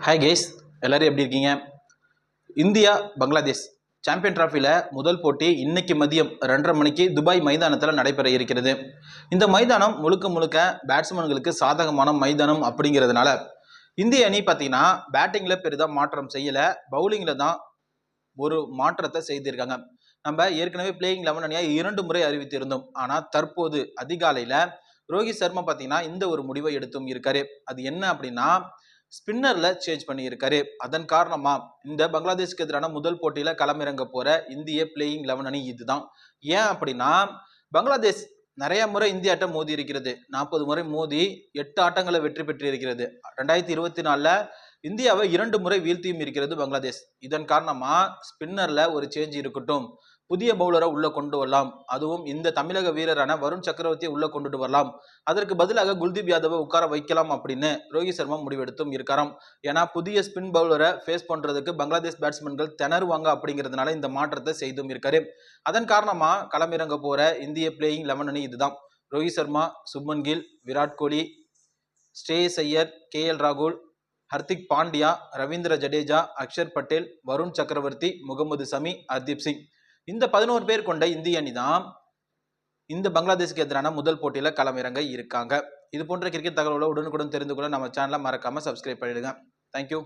Hi guys, எல்லாரும் எப்படி இருக்கீங்க? இந்தியா பங்களாதேஷ் சாம்பியன் டிராஃபியில் முதல் போட்டி இன்னைக்கு மதியம் 2:30 மணிக்கு துபாய் மைதானத்தில் நடைபெற இருக்கிறது. இந்த மைதானம் முழுக்க முழுக்க பேட்ஸ்மேன்களுக்கு சாதகமான மைதானம் அப்படிங்கிறதுனால இந்திய அணி பார்த்தீங்கன்னா பேட்டிங்கில் பெரிதாக மாற்றம் செய்யலை, பவுலிங்கில் தான் ஒரு மாற்றத்தை செய்திருக்காங்க. நம்ம ஏற்கனவே பிளேயிங் 11 அணியாக 2 முறை அறிவித்திருந்தோம். ஆனால் தற்போது அதிகாலையில் ரோஹித் சர்மா பார்த்தீங்கன்னா இந்த ஒரு முடிவை எடுத்தும் இருக்காரு. அது என்ன அப்படின்னா, ஸ்பின்னர்ல சேஞ்ச் பண்ணி இருக்காரு. அதன் காரணமா இந்த பங்களாதேஷ்க்கு எதிரான முதல் போட்டியில களமிறங்க போற இந்திய பிளேயிங் 11 அணி இதுதான். ஏன் அப்படின்னா, பங்களாதேஷ் நிறைய முறை இந்தியாட்ட மோதி இருக்கிறது. 40 முறை மோதி 8 ஆட்டங்களை வெற்றி பெற்று இருக்கிறது. 2024ல இந்தியாவை 2 முறை வீழ்த்தியும் இருக்கிறது பங்களாதேஷ். இதன் காரணமா ஸ்பின்னர்ல ஒரு சேஞ்ச் இருக்கட்டும், புதிய பவுலரை உள்ள கொண்டு வரலாம், அதுவும் இந்த தமிழக வீரரான வருண் சக்கரவர்த்தியை உள்ள கொண்டுட்டு வரலாம், அதற்கு பதிலாக குல்தீப் யாதவை உட்கார வைக்கலாம் அப்படின்னு ரோஹித் சர்மா முடிவெடுத்தும் இருக்காராம். ஏன்னா புதிய ஸ்பின் பவுலரை ஃபேஸ் பண்றதுக்கு பங்களாதேஷ் பேட்ஸ்மேன்கள் திணறுவாங்க அப்படிங்கிறதுனால இந்த மாற்றத்தை செய்தும் இருக்காரு. அதன் காரணமா களமிறங்க போற இந்திய பிளேயிங் 11 அணி இதுதான். ரோஹித் சர்மா, சுப்மன் கில், விராட் கோலி, ஸ்ரேயஸ் ஐயர், KL ராகுல், ஹர்திக் பாண்டியா, ரவீந்திர ஜடேஜா, அக்ஷர் பட்டேல், வருண் சக்கரவர்த்தி, முகமது சமி, ஹர்தீப் சிங், இந்த 11 பேர் கொண்ட இந்திய அணி தான் இந்த பங்களாதேஷ்க்கு எதிரான முதல் போட்டியில களமிறங்க இருக்காங்க. இது போன்ற கிரிக்கெட் தகவல்களை உடனுக்குடன் தெரிந்து கொள்ள நம்ம சேனலை மறக்காம சப்ஸ்கிரைப் பண்ணிடுங்க. தேங்க்யூ.